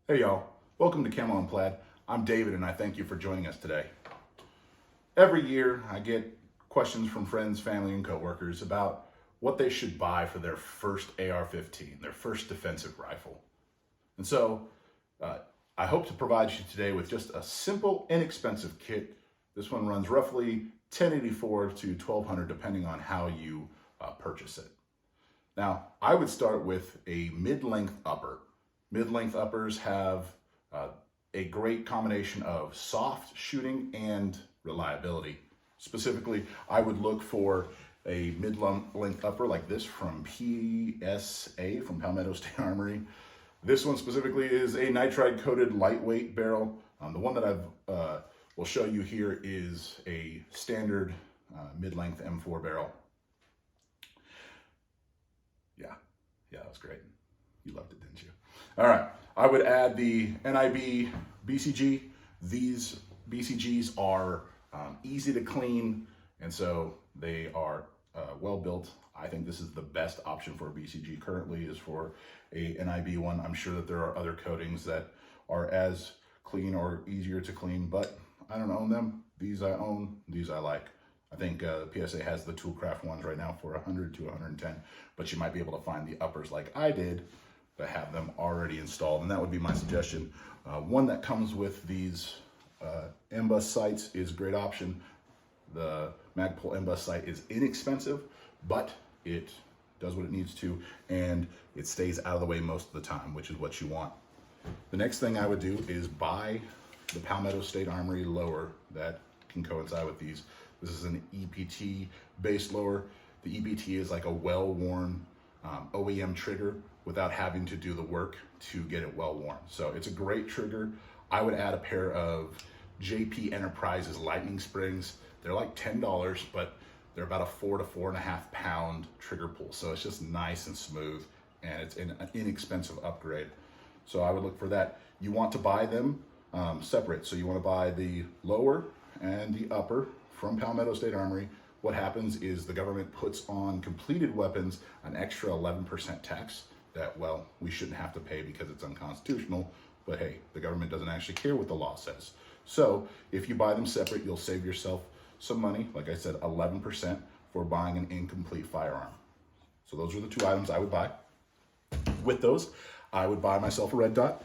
Hey y'all, welcome to Camo and Plaid. I'm David and I thank you for joining us today. Every year I get questions from friends, family, and coworkers about what they should buy for their first AR-15, their first defensive rifle. And so I hope to provide you today with just a simple, inexpensive kit. This one runs roughly $1084 to $1200 depending on how you purchase it. Now, I would start with a mid-length upper. Mid-length uppers have a great combination of soft shooting and reliability. Specifically, I would look for a mid-length upper like this from PSA, from Palmetto State Armory. This one specifically is a nitride-coated lightweight barrel. The one that I will show you here is a standard mid-length M4 barrel. Yeah, that was great. You loved it, didn't you? All right, I would add the NIB BCG. These BCGs are easy to clean, and so they are well built. I think this is the best option for a BCG currently is for a NIB one. I'm sure that there are other coatings that are as clean or easier to clean, but I don't own them. These I own, these I like. I think PSA has the Toolcraft ones right now for 100 to 110, but you might be able to find the uppers like I did that have them already installed, and that would be my suggestion. One that comes with these MBUS sights is a great option. The Magpul MBUS sight is inexpensive, but it does what it needs to, and it stays out of the way most of the time, which is what you want. The next thing I would do is buy the Palmetto State Armory lower that can coincide with these. This is an EPT based lower. The EPT is like a well-worn OEM trigger without having to do the work to get it well worn. So it's a great trigger. I would add a pair of JP Enterprises lightning springs. They're like $10, but they're about a 4 to 4.5 pound trigger pull. So it's just nice and smooth, and it's an inexpensive upgrade. So I would look for that. You want to buy them separate. So you want to buy the lower and the upper from Palmetto State Armory. What happens is the government puts on completed weapons an extra 11% tax that, well, we shouldn't have to pay because it's unconstitutional, but hey, the government doesn't actually care what the law says. So if you buy them separate, you'll save yourself some money. Like I said, 11% for buying an incomplete firearm. So those are the two items I would buy. With those, I would buy myself a red dot.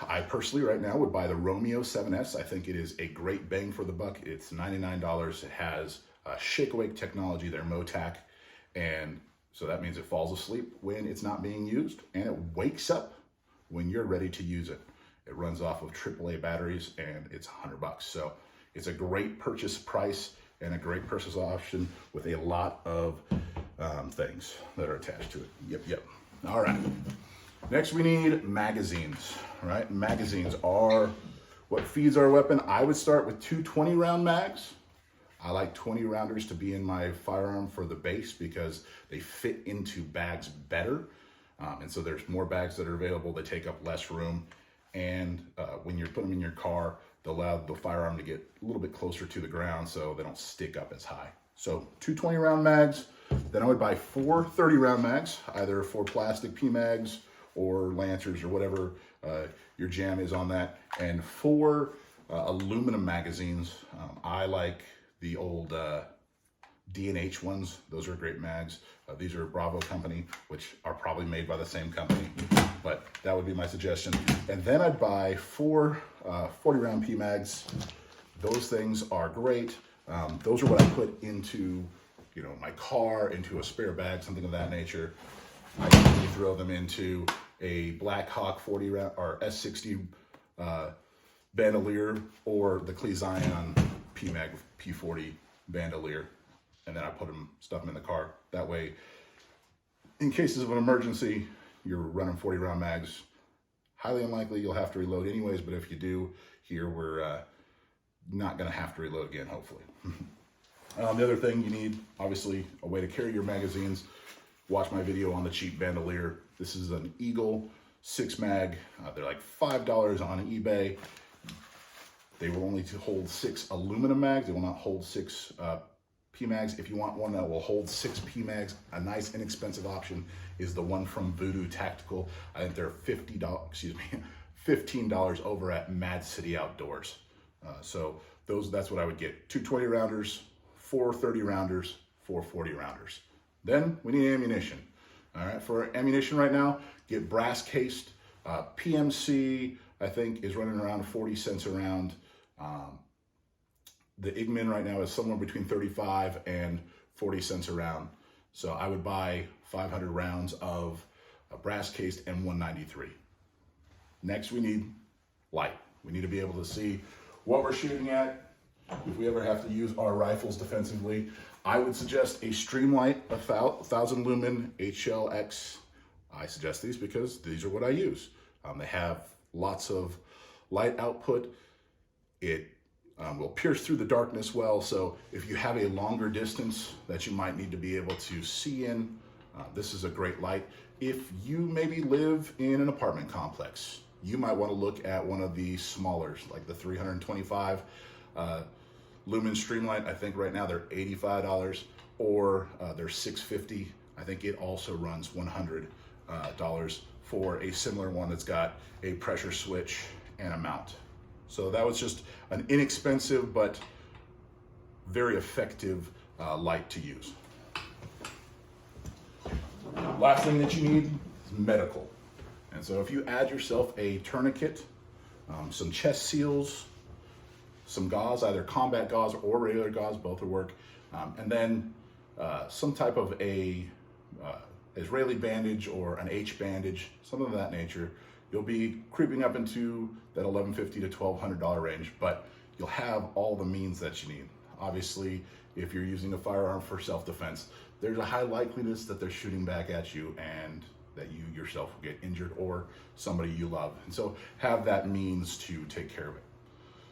I personally right now would buy the Romeo 7S. I think it is a great bang for the buck. It's $99. It has shake-awake technology, their MOTAC, and so that means it falls asleep when it's not being used, and it wakes up when you're ready to use it. It runs off of AAA batteries, and it's $100. So it's a great purchase price and a great purchase option with a lot of things that are attached to it. Yep. All right. Next, we need magazines, right? Magazines are what feeds our weapon. I would start with two 20-round mags. I like 20 rounders to be in my firearm for the base because they fit into bags better. And so there's more bags that are available. They take up less room. And when you're putting them in your car, they allow the firearm to get a little bit closer to the ground so they don't stick up as high. So two 20-round mags. Then I would buy four 30-round mags, either for plastic PMags or Lancers or whatever your jam is on that, and four aluminum magazines. I like the old D&H ones. Those are great mags. These are Bravo Company, which are probably made by the same company, but that would be my suggestion. And then I'd buy four 40-round PMags. Those things are great. Those are what I put into, my car, into a spare bag, something of that nature. I usually throw them into a Black Hawk 40 round or S60 bandolier or the Cle Zion PMag P40 bandolier, and then I stuff them in the car. That way, in cases of an emergency, you're running 40-round mags. Highly unlikely you'll have to reload anyways, but if you do, here we're not going to have to reload again, hopefully. The other thing you need, obviously, a way to carry your magazines. Watch my video on the cheap bandolier. This is an Eagle 6-mag. They're like $5 on eBay. They will only hold 6 aluminum mags. They will not hold 6 PMags. If you want one that will hold 6 PMags, a nice inexpensive option is the one from Voodoo Tactical. I think they're $15 over at Mad City Outdoors. So that's what I would get. 2 20 rounders, 4 30 rounders, 4 40 rounders. Then we need ammunition. All right, for ammunition right now, get brass cased. PMC, I think, is running around 40 cents a round. The Igman right now is somewhere between 35 and 40 cents a round. So I would buy 500 rounds of a brass cased M193. Next, we need light. We need to be able to see what we're shooting at. If we ever have to use our rifles defensively, I would suggest a Streamlight, 1000 lumen HLX. I suggest these because these are what I use. They have lots of light output. It will pierce through the darkness well, so if you have a longer distance that you might need to be able to see in, this is a great light. If you maybe live in an apartment complex, you might want to look at one of the smallers, like the 325 lumen Streamlight. I think right now they're $85, or they're $650. I think it also runs $100 for a similar one that's got a pressure switch and a mount. So that was just an inexpensive but very effective light to use. Last thing that you need is medical. And so if you add yourself a tourniquet, some chest seals, some gauze, either combat gauze or regular gauze, both will work, and then some type of a Israeli bandage or an H bandage, something of that nature, you'll be creeping up into that $1,150 to $1,200 range, but you'll have all the means that you need. Obviously, if you're using a firearm for self-defense, there's a high likeliness that they're shooting back at you and that you yourself will get injured or somebody you love. And so have that means to take care of it.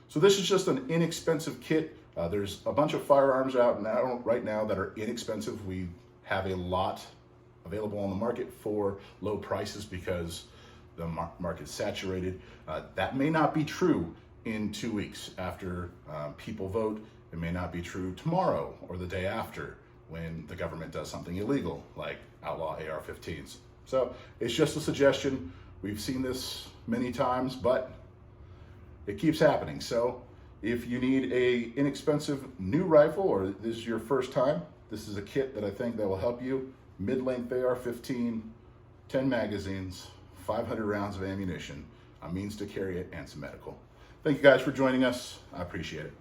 So this is just an inexpensive kit. There's a bunch of firearms out now, right now, that are inexpensive. We have a lot available on the market for low prices because the market's saturated. That may not be true in 2 weeks after people vote. It may not be true tomorrow or the day after when the government does something illegal like outlaw AR-15s. So it's just a suggestion. We've seen this many times, but it keeps happening. So if you need a inexpensive new rifle, or this is your first time, this is a kit that I think that will help you. Mid-length AR-15, 10 magazines, 500 rounds of ammunition, a means to carry it, and some medical. Thank you guys for joining us. I appreciate it.